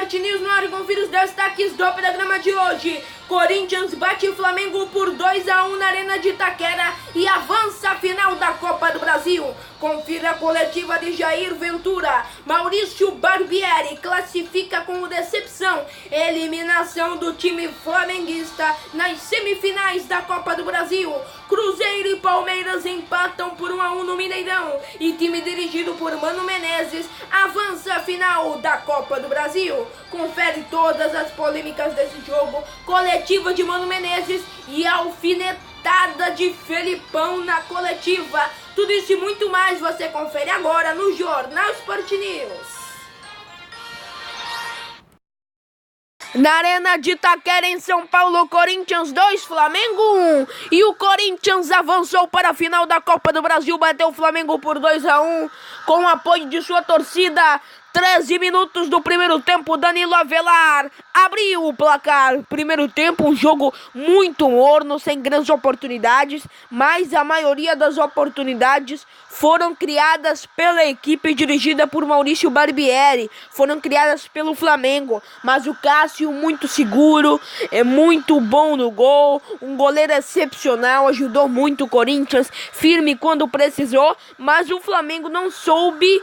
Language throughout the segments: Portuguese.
Sport News no ar, confira os destaques do programa de hoje. Corinthians bate o Flamengo por 2-1 na Arena de Itaquera e avança a final da Copa do Brasil. Confira a coletiva de Jair Ventura. Maurício Barbieri classifica com decepção eliminação do time flamenguista nas semifinais da Copa do Brasil. Cruzeiro e Palmeiras empatam por 1-1 no Mineirão e time dirigido por Mano Menezes avança a final da Copa do Brasil. Confere todas as polêmicas desse jogo, coletiva de Mano Menezes e alfinetada de Felipão na coletiva. Tudo isso e muito mais você confere agora no Jornal Sport News. Na Arena de Itaquera, em São Paulo, Corinthians 2, Flamengo 1. E o Corinthians avançou para a final da Copa do Brasil, bateu o Flamengo por 2-1, com o apoio de sua torcida. 13 minutos do primeiro tempo, Danilo Avelar abriu o placar. Primeiro tempo, um jogo muito morno, sem grandes oportunidades, mas a maioria das oportunidades foram criadas pela equipe dirigida por Maurício Barbieri, foram criadas pelo Flamengo, mas o Cássio muito seguro, é muito bom no gol, um goleiro excepcional, ajudou muito o Corinthians, firme quando precisou, mas o Flamengo não soube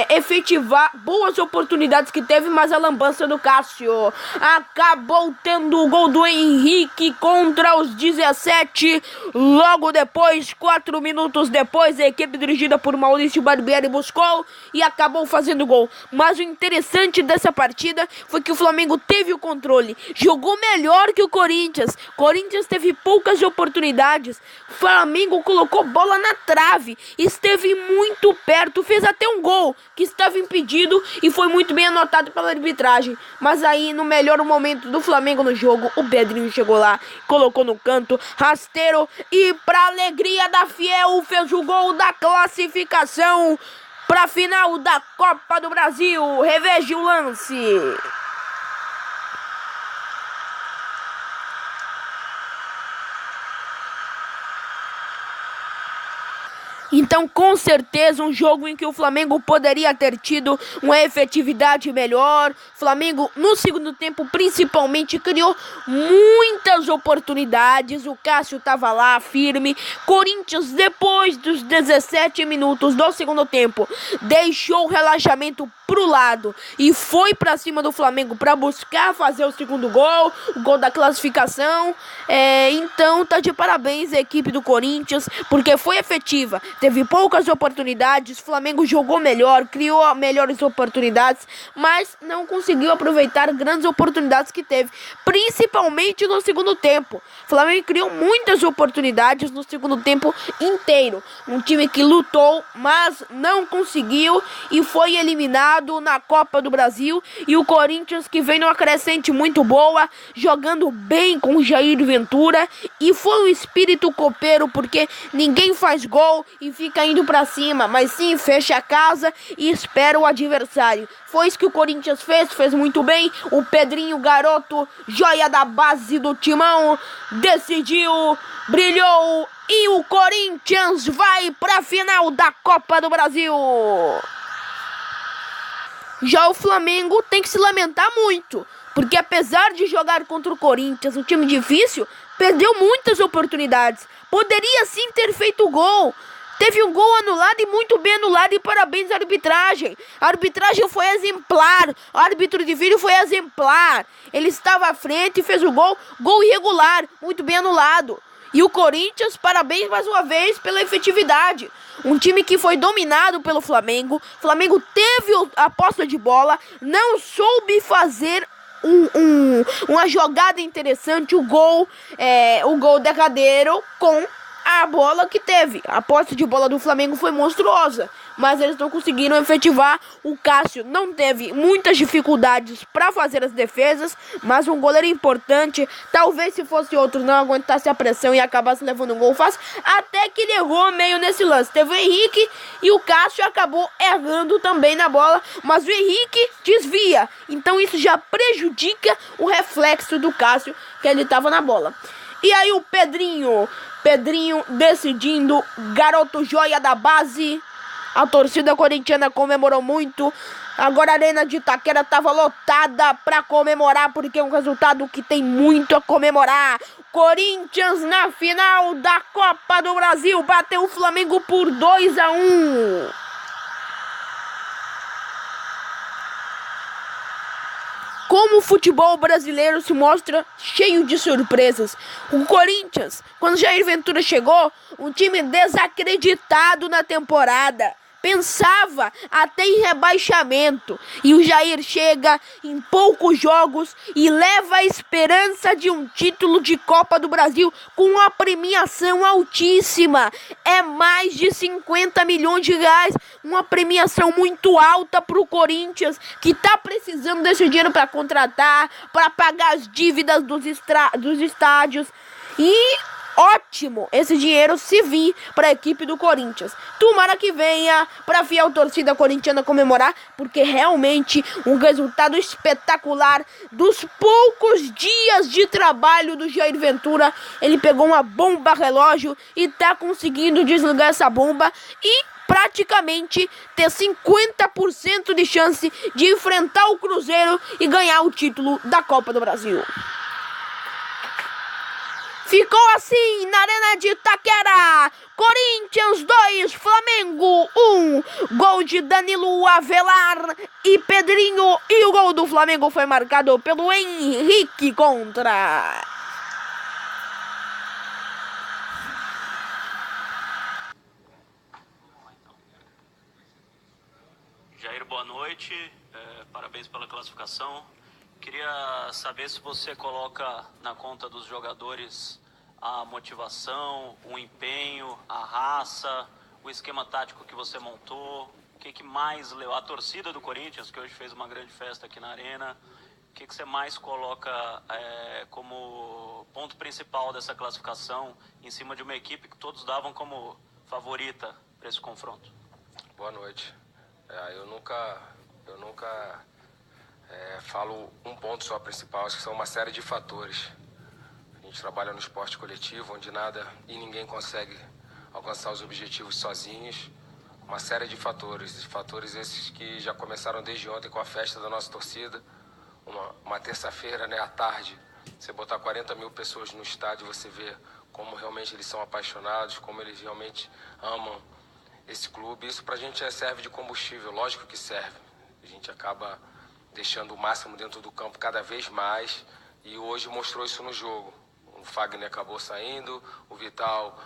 efetivar boas oportunidades que teve, mas a lambança do Cássio acabou tendo o gol do Henrique contra os 17. Logo depois, 4 minutos depois, a equipe dirigida por Maurício Barbieri buscou e acabou fazendo gol. Mas o interessante dessa partida foi que o Flamengo teve o controle, jogou melhor que o Corinthians. Corinthians teve poucas oportunidades, o Flamengo colocou bola na trave, esteve muito perto, fez até um gol que estava impedido e foi muito bem anotado pela arbitragem. Mas aí, no melhor momento do Flamengo no jogo, o Pedrinho chegou lá, colocou no canto, rasteiro, e pra alegria da Fiel, fez o gol da classificação pra final da Copa do Brasil. Reveja o lance. Então, com certeza, um jogo em que o Flamengo poderia ter tido uma efetividade melhor. Flamengo, no segundo tempo, principalmente, criou muitas oportunidades. O Cássio estava lá, firme. Corinthians, depois dos 17 minutos do segundo tempo, deixou o relaxamento pro lado e foi para cima do Flamengo para buscar fazer o segundo gol, o gol da classificação. Então, tá de parabéns a equipe do Corinthians, porque foi efetiva. Teve poucas oportunidades, o Flamengo jogou melhor, criou melhores oportunidades, mas não conseguiu aproveitar grandes oportunidades que teve, principalmente no segundo tempo. O Flamengo criou muitas oportunidades no segundo tempo inteiro. Um time que lutou, mas não conseguiu e foi eliminado na Copa do Brasil. E o Corinthians, que vem numa crescente muito boa, jogando bem com o Jair Ventura, e foi um espírito copeiro, porque ninguém faz gol e fica indo pra cima, mas sim fecha a casa e espera o adversário. Foi isso que o Corinthians fez muito bem. O Pedrinho, garoto, joia da base do timão, decidiu, brilhou e o Corinthians vai pra final da Copa do Brasil. Já o Flamengo tem que se lamentar muito, porque apesar de jogar contra o Corinthians, um time difícil, perdeu muitas oportunidades. Poderia sim ter feito gol. Teve um gol anulado e muito bem anulado, e parabéns à arbitragem. A arbitragem foi exemplar, o árbitro de vídeo foi exemplar. Ele estava à frente e fez o gol, gol irregular, muito bem anulado. E o Corinthians, parabéns mais uma vez pela efetividade. Um time que foi dominado pelo Flamengo. O Flamengo teve a posse de bola, não soube fazer uma jogada interessante, o gol derradeiro com a bola que teve. A posse de bola do Flamengo foi monstruosa, mas eles não conseguiram efetivar. O Cássio não teve muitas dificuldades para fazer as defesas, mas um goleiro importante. Talvez se fosse outro não aguentasse a pressão e acabasse levando um gol fácil, até que ele errou meio nesse lance. Teve o Henrique e o Cássio acabou errando também na bola, mas o Henrique desvia, então isso já prejudica o reflexo do Cássio, que ele estava na bola. E aí o Pedrinho decidindo, garoto joia da base. A torcida corintiana comemorou muito. Agora a Arena de Itaquera estava lotada para comemorar, porque é um resultado que tem muito a comemorar. Corinthians na final da Copa do Brasil bateu o Flamengo por 2-1. Como o futebol brasileiro se mostra cheio de surpresas. O Corinthians, quando Jair Ventura chegou, um time desacreditado na temporada. Pensava até em rebaixamento. E o Jair chega em poucos jogos e leva a esperança de um título de Copa do Brasil com uma premiação altíssima. É mais de 50 milhões de reais. Uma premiação muito alta para o Corinthians, que está precisando desse dinheiro para contratar, para pagar as dívidas dos estádios. E ótimo esse dinheiro se vir para a equipe do Corinthians. Tomara que venha para a fiel torcida corintiana comemorar, porque realmente um resultado espetacular dos poucos dias de trabalho do Jair Ventura. Ele pegou uma bomba relógio e está conseguindo desligar essa bomba e praticamente ter 50% de chance de enfrentar o Cruzeiro e ganhar o título da Copa do Brasil. Ficou assim na Arena de Itaquera. Corinthians 2, Flamengo 1. Gol de Danilo Avelar e Pedrinho. E o gol do Flamengo foi marcado pelo Henrique contra. Jair, boa noite. Parabéns pela classificação. Queria saber se você coloca na conta dos jogadores a motivação, o empenho, a raça, o esquema tático que você montou, o que mais levou, a torcida do Corinthians, que hoje fez uma grande festa aqui na Arena, o que você mais coloca como ponto principal dessa classificação em cima de uma equipe que todos davam como favorita para esse confronto? Boa noite. Eu nunca falo um ponto só principal, acho que são uma série de fatores. A gente trabalha no esporte coletivo, onde nada e ninguém consegue alcançar os objetivos sozinhos. Uma série de fatores esses que já começaram desde ontem com a festa da nossa torcida. Uma terça-feira, né, à tarde, você botar 40 mil pessoas no estádio, você vê como realmente eles são apaixonados, como eles realmente amam esse clube. Isso pra gente serve de combustível, lógico que serve. A gente acaba deixando o máximo dentro do campo cada vez mais, e hoje mostrou isso no jogo. O Fagner acabou saindo, o Vital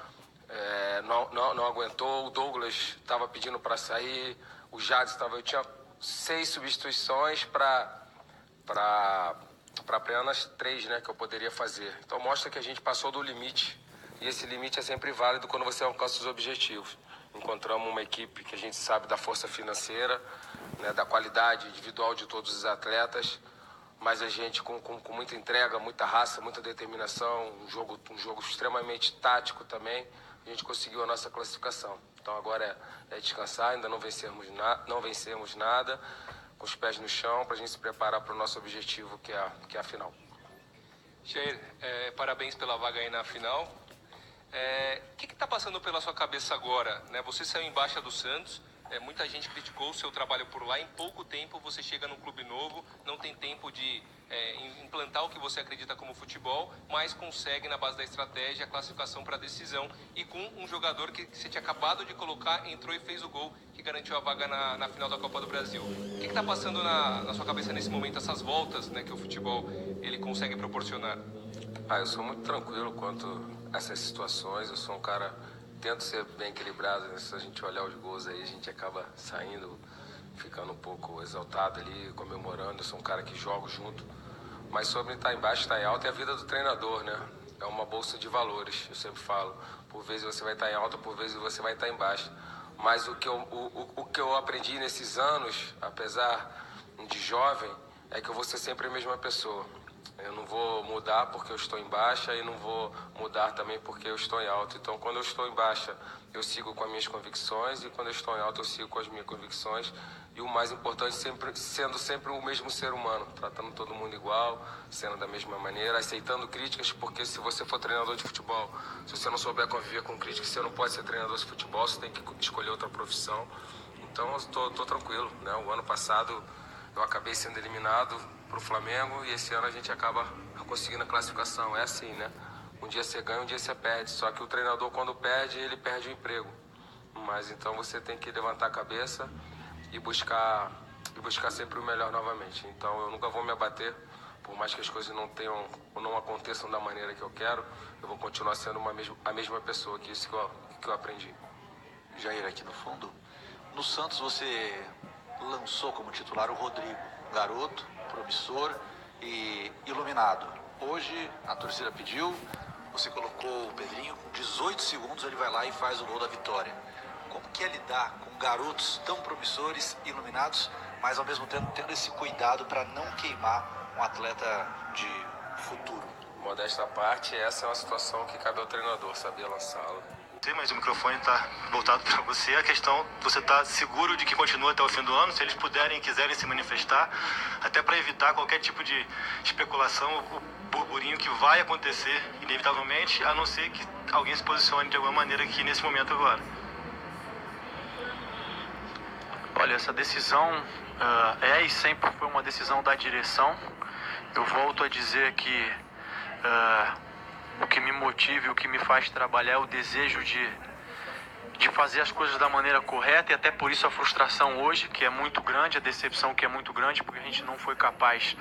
não aguentou, o Douglas estava pedindo para sair, o Jadson estava... Eu tinha 6 substituições para apenas 3, né, que eu poderia fazer. Então mostra que a gente passou do limite, e esse limite é sempre válido quando você alcança os objetivos. Encontramos uma equipe que a gente sabe da força financeira, né, da qualidade individual de todos os atletas, mas a gente com muita entrega, muita raça, muita determinação, um jogo extremamente tático também, a gente conseguiu a nossa classificação. Então agora é descansar, ainda não vencemos nada, com os pés no chão, para a gente se preparar para o nosso objetivo, que é a final. Jair, parabéns pela vaga aí na final. O que está passando pela sua cabeça agora, né? Você saiu em baixa do Santos, muita gente criticou o seu trabalho por lá. Em pouco tempo você chega num clube novo, não tem tempo de implantar o que você acredita como futebol, mas consegue, na base da estratégia, a classificação para a decisão. E com um jogador que você tinha acabado de colocar, entrou e fez o gol que garantiu a vaga na final da Copa do Brasil. O que está passando na sua cabeça nesse momento, essas voltas, né, que o futebol ele consegue proporcionar? Eu sou muito tranquilo quanto a essas situações. Eu sou um cara, tento ser bem equilibrado, né? Se a gente olhar os gols aí, a gente acaba saindo, ficando um pouco exaltado ali, comemorando. Eu sou um cara que jogo junto. Mas sobre estar embaixo, estar em alta, é a vida do treinador, né? É uma bolsa de valores, eu sempre falo. Por vezes você vai estar em alta, por vezes você vai estar embaixo. Mas o que eu aprendi nesses anos, apesar de jovem, é que eu vou ser sempre a mesma pessoa. Eu não vou mudar porque eu estou em baixa e não vou mudar também porque eu estou em alta. Então, quando eu estou em baixa, eu sigo com as minhas convicções, e quando eu estou em alta, eu sigo com as minhas convicções. E o mais importante, sendo sempre o mesmo ser humano, tratando todo mundo igual, sendo da mesma maneira, aceitando críticas, porque se você for treinador de futebol, se você não souber conviver com críticas, você não pode ser treinador de futebol, você tem que escolher outra profissão. Então eu tô tranquilo, né? O ano passado eu acabei sendo eliminado pro Flamengo e esse ano a gente acaba conseguindo a classificação. É assim, né? Um dia você ganha, um dia você perde. Só que o treinador, quando perde, ele perde o emprego. Mas então você tem que levantar a cabeça e buscar sempre o melhor novamente. Então eu nunca vou me abater, por mais que as coisas não aconteçam da maneira que eu quero, eu vou continuar sendo a mesma pessoa, que isso que eu aprendi. Jair, aqui no fundo, no Santos você lançou como titular o Rodrigo, garoto, promissor e iluminado. Hoje a torcida pediu, você colocou o Pedrinho, com 18 segundos ele vai lá e faz o gol da vitória. Como que é lidar com garotos tão promissores, iluminados, mas ao mesmo tempo tendo esse cuidado para não queimar um atleta de futuro? Modesta à parte, essa é uma situação que cabe ao treinador saber lançá-lo. Sim, mas o microfone está voltado para você. A questão, você está seguro de que continua até o fim do ano? Se eles puderem e quiserem se manifestar, até para evitar qualquer tipo de especulação, o burburinho que vai acontecer inevitavelmente, a não ser que alguém se posicione de alguma maneira aqui nesse momento agora. Olha, essa decisão e sempre foi uma decisão da direção. Eu volto a dizer que o que me motiva e o que me faz trabalhar é o desejo de fazer as coisas da maneira correta, e até por isso a frustração hoje, que é muito grande, a decepção que é muito grande, porque a gente não foi capaz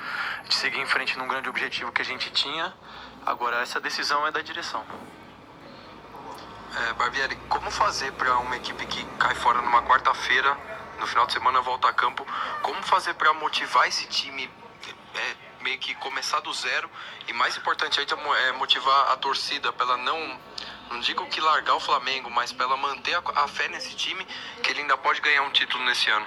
de seguir em frente num grande objetivo que a gente tinha. Agora, essa decisão é da direção. Barbieri, como fazer para uma equipe que cai fora numa quarta-feira, no final de semana volta a campo, como fazer para motivar esse time, meio que começar do zero, e mais importante ainda é motivar a torcida para ela não digo que largar o Flamengo, mas para ela manter a fé nesse time, que ele ainda pode ganhar um título nesse ano?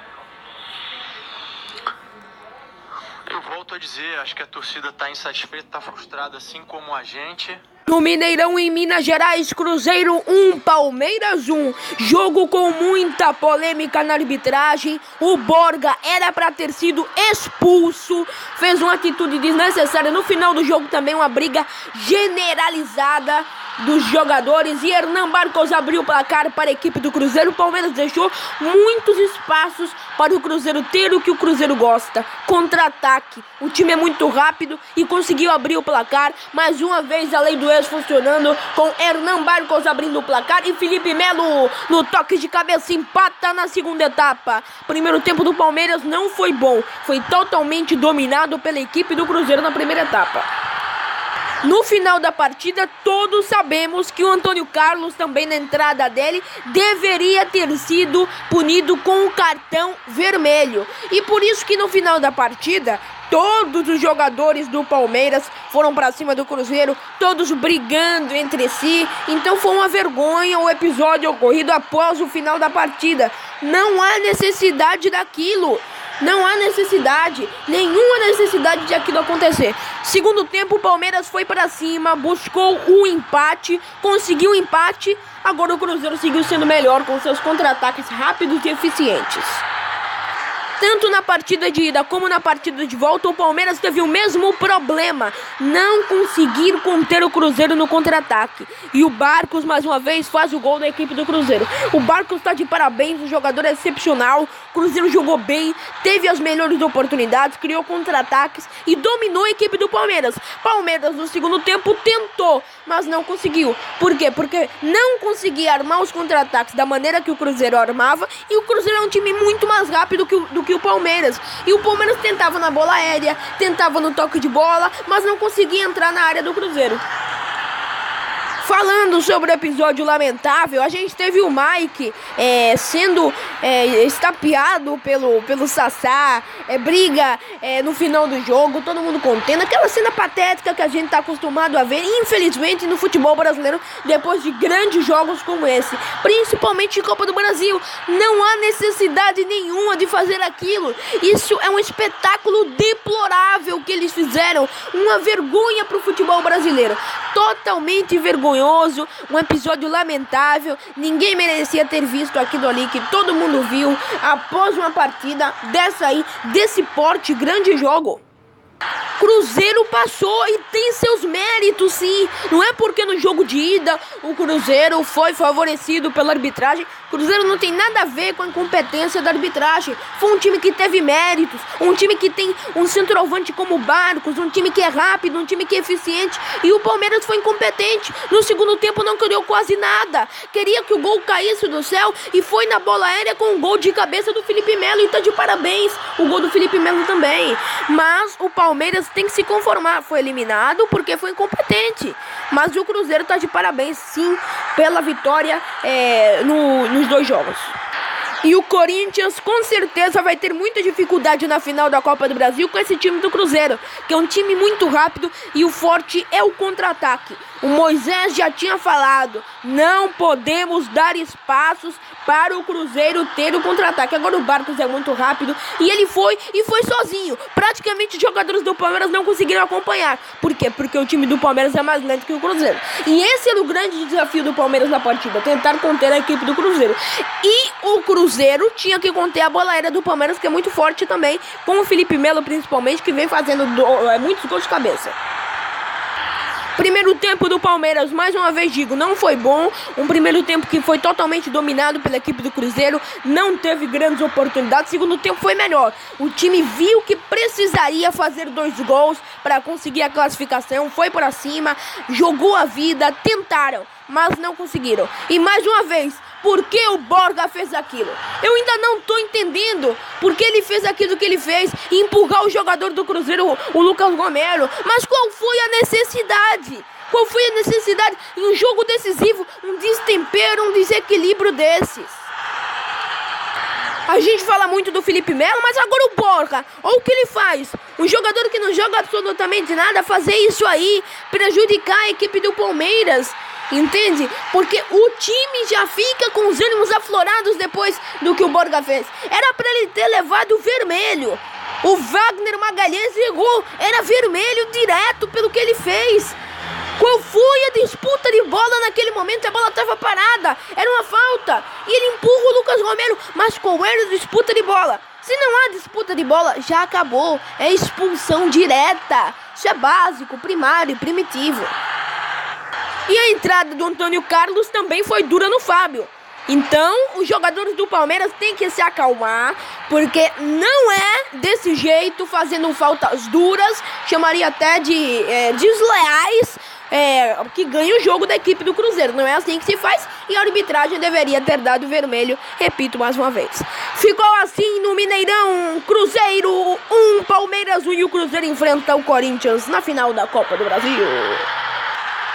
Eu volto a dizer, acho que a torcida está insatisfeita, está frustrada, assim como a gente. No Mineirão, em Minas Gerais, Cruzeiro 1, Palmeiras 1. Jogo com muita polêmica na arbitragem. O Borga era para ter sido expulso. Fez uma atitude desnecessária. No final do jogo também uma briga generalizada dos jogadores. E Hernan Barcos abriu o placar para a equipe do Cruzeiro. O Palmeiras deixou muitos espaços para o Cruzeiro ter o que o Cruzeiro gosta: contra-ataque. O time é muito rápido e conseguiu abrir o placar. Mais uma vez a lei do ex funcionando, com Hernan Barcos abrindo o placar e Felipe Melo no toque de cabeça empata na segunda etapa. Primeiro tempo do Palmeiras não foi bom, foi totalmente dominado pela equipe do Cruzeiro na primeira etapa. No final da partida, todos sabemos que o Antônio Carlos, também na entrada dele, deveria ter sido punido com o cartão vermelho. E por isso que no final da partida, todos os jogadores do Palmeiras foram para cima do Cruzeiro, todos brigando entre si. Então foi uma vergonha o episódio ocorrido após o final da partida. Não há necessidade daquilo. Não há necessidade, nenhuma necessidade de aquilo acontecer. Segundo tempo, o Palmeiras foi para cima, buscou o empate, conseguiu o empate. Agora o Cruzeiro seguiu sendo melhor com seus contra-ataques rápidos e eficientes. Tanto na partida de ida como na partida de volta, o Palmeiras teve o mesmo problema: não conseguir conter o Cruzeiro no contra-ataque. E o Barcos, mais uma vez, faz o gol da equipe do Cruzeiro. O Barcos está de parabéns, um jogador excepcional. O Cruzeiro jogou bem, teve as melhores oportunidades, criou contra-ataques e dominou a equipe do Palmeiras. Palmeiras, no segundo tempo, tentou, mas não conseguiu. Por quê? Porque não conseguia armar os contra-ataques da maneira que o Cruzeiro armava, e o Cruzeiro é um time muito mais rápido do que o Palmeiras. E o Palmeiras tentava na bola aérea, tentava no toque de bola, mas não conseguia entrar na área do Cruzeiro. Falando sobre o episódio lamentável, a gente teve o Mike sendo estapeado pelo Sassá, briga no final do jogo, todo mundo contendo, aquela cena patética que a gente está acostumado a ver, infelizmente, no futebol brasileiro, depois de grandes jogos como esse, principalmente em Copa do Brasil. Não há necessidade nenhuma de fazer aquilo. Isso é um espetáculo deplorável que eles fizeram, uma vergonha para o futebol brasileiro, totalmente vergonhoso. Um episódio lamentável, ninguém merecia ter visto aquilo ali que todo mundo viu após uma partida desse porte, grande jogo. Cruzeiro passou e tem seus méritos, sim. Não é porque no jogo de ida o Cruzeiro foi favorecido pela arbitragem. Cruzeiro não tem nada a ver com a incompetência da arbitragem. Foi um time que teve méritos, um time que tem um centroavante como Barcos, um time que é rápido, um time que é eficiente. E o Palmeiras foi incompetente. No segundo tempo não criou quase nada. Queria que o gol caísse do céu e foi na bola aérea com um gol de cabeça do Felipe Melo. E tá de parabéns o gol do Felipe Melo também. Mas o Palmeiras tem que se conformar. Foi eliminado porque foi incompetente. Mas o Cruzeiro tá de parabéns, sim, pela vitória nos dois jogos. E o Corinthians com certeza vai ter muita dificuldade na final da Copa do Brasil com esse time do Cruzeiro, que é um time muito rápido e o forte é o contra-ataque. O Moisés já tinha falado, não podemos dar espaços para o Cruzeiro ter o contra-ataque. Agora o Barcos é muito rápido e ele foi sozinho. Praticamente os jogadores do Palmeiras não conseguiram acompanhar. Por quê? Porque o time do Palmeiras é mais lento que o Cruzeiro. E esse era o grande desafio do Palmeiras na partida, tentar conter a equipe do Cruzeiro. E o Cruzeiro tinha que conter a bola aérea do Palmeiras, que é muito forte também, com o Felipe Melo principalmente, que vem fazendo muitos gols de cabeça. Primeiro tempo do Palmeiras, mais uma vez digo, não foi bom. Um primeiro tempo que foi totalmente dominado pela equipe do Cruzeiro, não teve grandes oportunidades. Segundo tempo foi melhor. O time viu que precisaria fazer 2 gols para conseguir a classificação, foi para cima, jogou a vida, tentaram, mas não conseguiram. E mais uma vez, por que o Borja fez aquilo? Eu ainda não estou entendendo por que ele fez aquilo que ele fez, empurrar o jogador do Cruzeiro, o Lucas Romero. Mas qual foi a necessidade? Qual foi a necessidade em um jogo decisivo, um destempero, um desequilíbrio desses? A gente fala muito do Felipe Melo, mas agora o Borja, olha o que ele faz. Um jogador que não joga absolutamente nada, fazer isso aí, prejudicar a equipe do Palmeiras. Entende? Porque o time já fica com os ânimos aflorados depois do que o Borja fez. Era para ele ter levado o vermelho. O Wagner Magalhães errou. Era vermelho direto pelo que ele fez. Qual foi a disputa de bola naquele momento? A bola estava parada. Era uma falta. E ele empurra o Lucas Romero. Mas qual era a disputa de bola? Se não há disputa de bola, já acabou. É expulsão direta. Isso é básico, primário, primitivo. E a entrada do Antônio Carlos também foi dura no Fábio. Então, os jogadores do Palmeiras têm que se acalmar, porque não é desse jeito, fazendo faltas duras, chamaria até de desleais, que ganha o jogo da equipe do Cruzeiro. Não é assim que se faz e a arbitragem deveria ter dado vermelho, repito mais uma vez. Ficou assim no Mineirão, Cruzeiro 1, Palmeiras 1 e o Cruzeiro enfrenta o Corinthians na final da Copa do Brasil.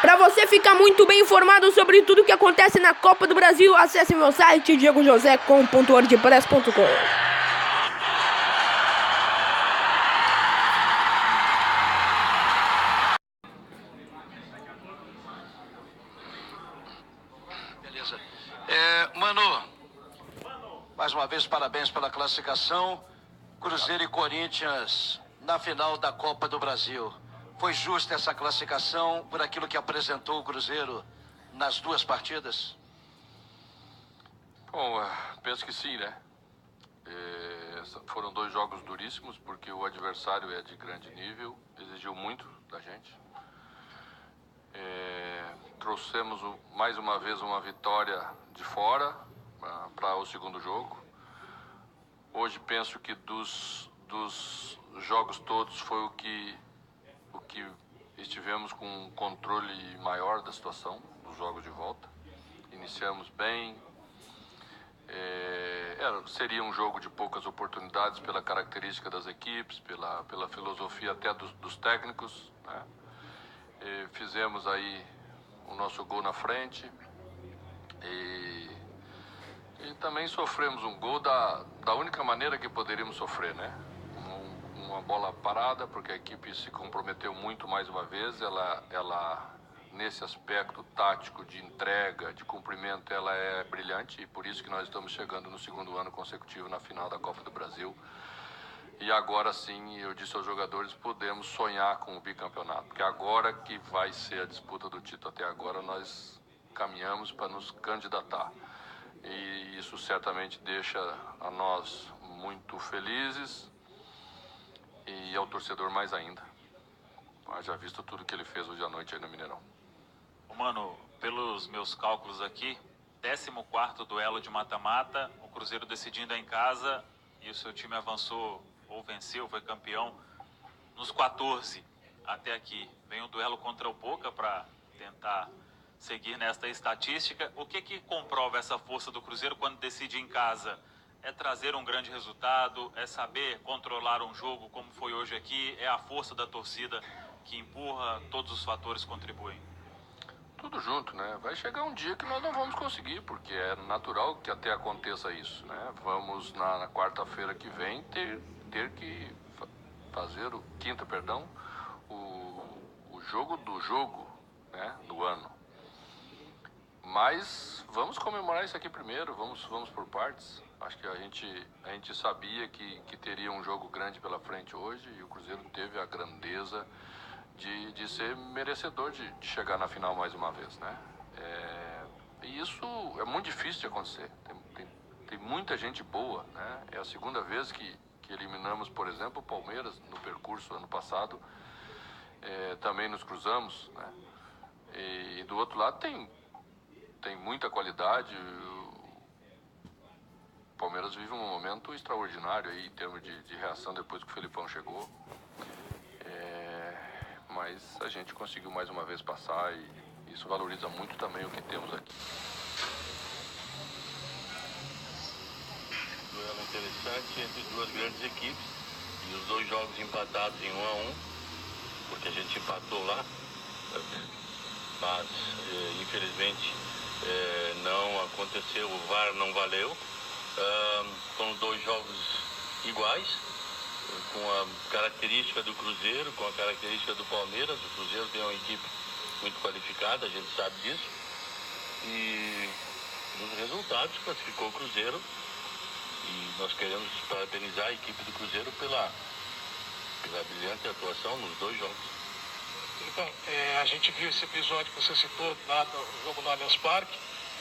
Para você ficar muito bem informado sobre tudo que acontece na Copa do Brasil, acesse meu site diegojosé.wordpress.com. Beleza. Manu, mais uma vez parabéns pela classificação. Cruzeiro e Corinthians na final da Copa do Brasil. Foi justa essa classificação por aquilo que apresentou o Cruzeiro nas 2 partidas? Bom, penso que sim, né? Foram 2 jogos duríssimos, porque o adversário é de grande nível, exigiu muito da gente. Trouxemos mais uma vez uma vitória de fora para o segundo jogo. Hoje penso que dos jogos todos foi o que estivemos com um controle maior da situação, dos jogos de volta. Iniciamos bem. Seria um jogo de poucas oportunidades pela característica das equipes, pela filosofia até dos técnicos, né? Fizemos aí o nosso gol na frente e também sofremos um gol da única maneira que poderíamos sofrer, né? Uma bola parada, porque a equipe se comprometeu muito mais uma vez. Ela nesse aspecto tático de entrega, de cumprimento, ela é brilhante, e por isso que nós estamos chegando no 2º ano consecutivo na final da Copa do Brasil. E agora sim, eu disse aos jogadores, podemos sonhar com o bicampeonato, porque agora que vai ser a disputa do título. Até agora nós caminhamos para nos candidatar, e isso certamente deixa a nós muito felizes, e ao torcedor mais ainda. haja visto tudo que ele fez hoje à noite aí no Mineirão. Mano, pelos meus cálculos aqui, 14º duelo de mata-mata, o Cruzeiro decidindo em casa e o seu time avançou ou venceu, foi campeão nos 14 até aqui. Vem um duelo contra o Boca para tentar seguir nesta estatística. O que comprova essa força do Cruzeiro quando decide em casa? É trazer um grande resultado, é saber controlar um jogo como foi hoje aqui, é a força da torcida que empurra, todos os fatores contribuem. Tudo junto, né? Vai chegar um dia que nós não vamos conseguir, porque é natural que até aconteça isso, né? Vamos na quarta-feira que vem ter que fazer o jogo do jogo, né? Do ano. Mas vamos comemorar isso aqui primeiro, vamos por partes. Acho que a gente sabia que teria um jogo grande pela frente hoje e o Cruzeiro teve a grandeza de ser merecedor de chegar na final mais uma vez, né? E isso é muito difícil de acontecer. Tem muita gente boa, né? É a segunda vez que eliminamos, por exemplo, o Palmeiras no percurso ano passado. Também nos cruzamos, né? E do outro lado tem muita qualidade. O Palmeiras vive um momento extraordinário aí, em termos de reação depois que o Felipão chegou. Mas a gente conseguiu mais uma vez passar e isso valoriza muito também o que temos aqui. Duelo interessante entre duas grandes equipes e os dois jogos empatados em 1-1, porque a gente empatou lá, mas infelizmente não aconteceu, o VAR não valeu. São dois jogos iguais, com a característica do Cruzeiro, com a característica do Palmeiras. O Cruzeiro tem uma equipe muito qualificada, a gente sabe disso. E nos resultados classificou o Cruzeiro. E nós queremos parabenizar a equipe do Cruzeiro pela brilhante atuação nos dois jogos. Então, a gente viu esse episódio que você citou lá no jogo no Allianz Parque.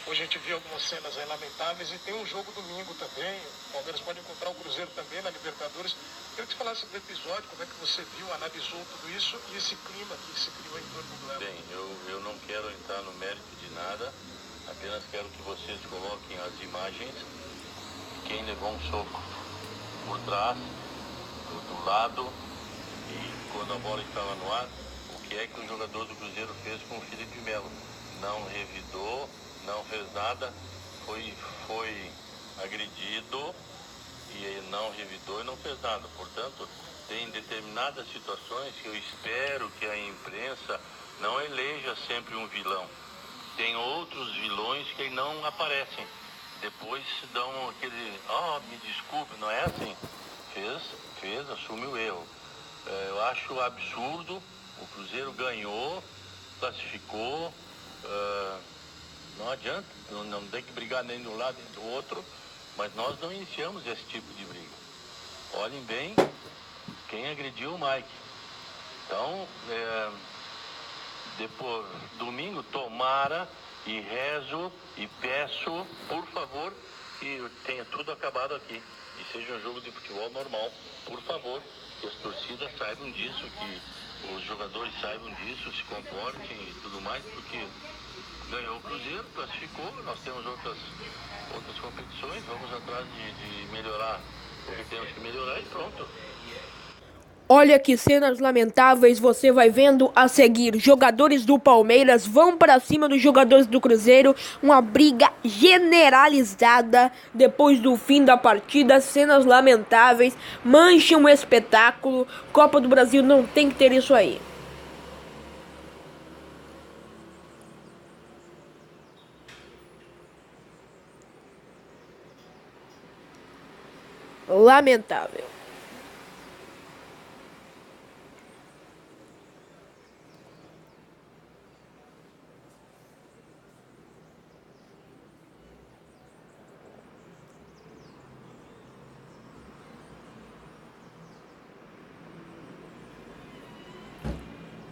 Hoje a gente viu algumas cenas aí lamentáveis e tem um jogo domingo também. O Palmeiras pode encontrar o Cruzeiro também na Libertadores. Queria que você falasse do episódio, como é que você viu, analisou tudo isso e esse clima que se criou em torno do duelo. Bem, eu não quero entrar no mérito de nada, apenas quero que vocês coloquem as imagens de quem levou um soco por trás, do lado, e quando a bola estava no ar, o que é que o jogador do Cruzeiro fez com o Felipe Melo? Não revidou, não fez nada, foi agredido e não revidou e não fez nada. Portanto, tem determinadas situações que eu espero que a imprensa não eleja sempre um vilão. Tem outros vilões que não aparecem. Depois dão aquele, me desculpe, não é assim. Fez, assume o erro. Eu acho absurdo, o Cruzeiro ganhou, classificou, não adianta, não tem que brigar nem de um lado nem do outro, mas nós não iniciamos esse tipo de briga. Olhem bem quem agrediu o Mike. Então, depois, domingo, tomara e rezo e peço, por favor, que tenha tudo acabado aqui e seja um jogo de futebol normal. Por favor, que as torcidas saibam disso, que os jogadores saibam disso, se comportem e tudo mais, porque ganhou o Cruzeiro, classificou, nós temos outras competições, vamos atrás de melhorar o que temos que melhorar e pronto. Olha que cenas lamentáveis você vai vendo a seguir. Jogadores do Palmeiras vão para cima dos jogadores do Cruzeiro. Uma briga generalizada depois do fim da partida. Cenas lamentáveis, mancham o espetáculo. Copa do Brasil não tem que ter isso aí. Lamentável.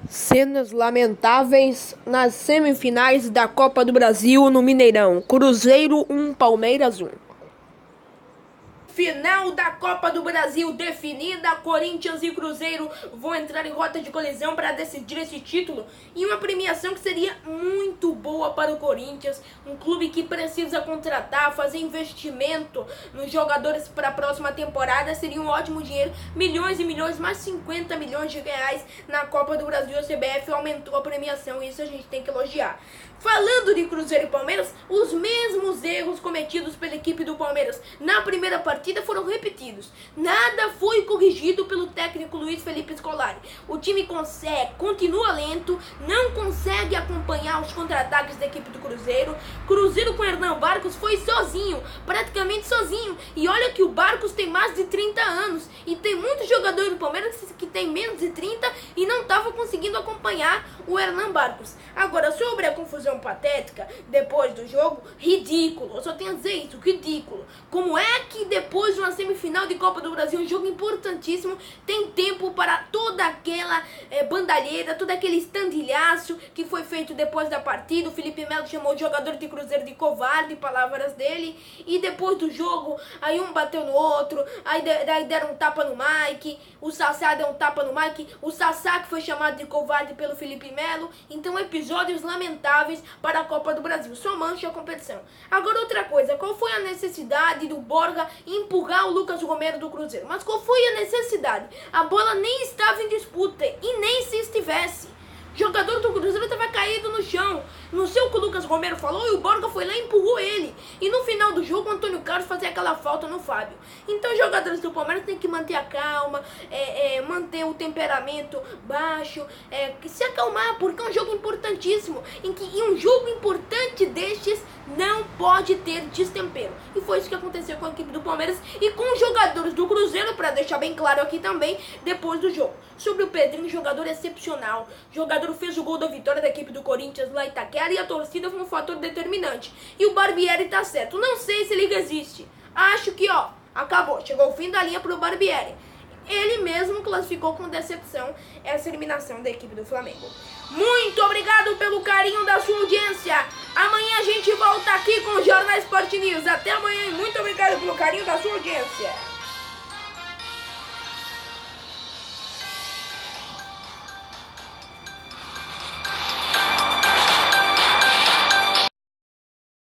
Cenas lamentáveis nas semifinais da Copa do Brasil no Mineirão. Cruzeiro 1, Palmeiras 1. Final da Copa do Brasil definida, Corinthians e Cruzeiro vão entrar em rota de colisão para decidir esse título e uma premiação que seria muito boa para o Corinthians, um clube que precisa contratar, fazer investimento nos jogadores para a próxima temporada, seria um ótimo dinheiro, milhões e milhões, mais 50 milhões de reais na Copa do Brasil. A CBF aumentou a premiação e isso a gente tem que elogiar. Falando de Cruzeiro e Palmeiras, os mesmos erros cometidos pela equipe do Palmeiras na primeira partida foram repetidos. Nada foi corrigido pelo técnico Luiz Felipe Scolari. O time continua lento, não consegue acompanhar os contra-ataques da equipe do Cruzeiro. Cruzeiro com Hernan Barcos foi sozinho, praticamente sozinho. E olha que o Barcos tem mais de 30 anos. E tem muitos jogadores do Palmeiras que tem menos de 30 e não estavam conseguindo acompanhar o Hernan Barcos. Agora, sobre a confusão patética depois do jogo, ridículo, eu só tenho a dizer isso, ridículo. Como é que depois de uma semifinal de Copa do Brasil, um jogo importantíssimo, tem tempo para toda aquela bandalheira, todo aquele estandilhaço que foi feito depois da partida? O Felipe Melo chamou o jogador de Cruzeiro de covarde, palavras dele, e depois do jogo, aí um bateu no outro, aí deram um tapa no Mike, o Sassá deu um tapa no Mike, o Sassá que foi chamado de covarde pelo Felipe Melo. Então episódios lamentáveis para a Copa do Brasil, só mancha a competição. Agora outra coisa, qual foi a necessidade do Borja empurrar o Lucas Romero do Cruzeiro? Mas qual foi a necessidade? A bola nem estava em disputa e nem se estivesse. O jogador do Cruzeiro estava caído no chão. Não sei o que o Lucas Romero falou e o Borja foi lá e empurrou ele. E no final do jogo o Antônio Carlos fazia aquela falta no Fábio. Então os jogadores do Palmeiras têm que manter a calma, manter o temperamento baixo, se acalmar, porque é um jogo importantíssimo. Em um jogo importante destes não pode ter destempero. E foi isso que aconteceu com a equipe do Palmeiras e com os jogadores do Cruzeiro, para deixar bem claro aqui também, depois do jogo. Sobre o Pedrinho, jogador excepcional. O jogador fez o gol da vitória da equipe do Corinthians lá em Itaquera e a torcida foi um fator determinante. E o Barbieri tá certo. Não sei se ele resiste. Acho que, acabou. Chegou o fim da linha pro Barbieri. Ele mesmo classificou com decepção essa eliminação da equipe do Flamengo. Muito obrigado pelo carinho da sua audiência. Amanhã a gente volta aqui com o Jornal Sport News. Até amanhã e muito obrigado pelo carinho da sua audiência.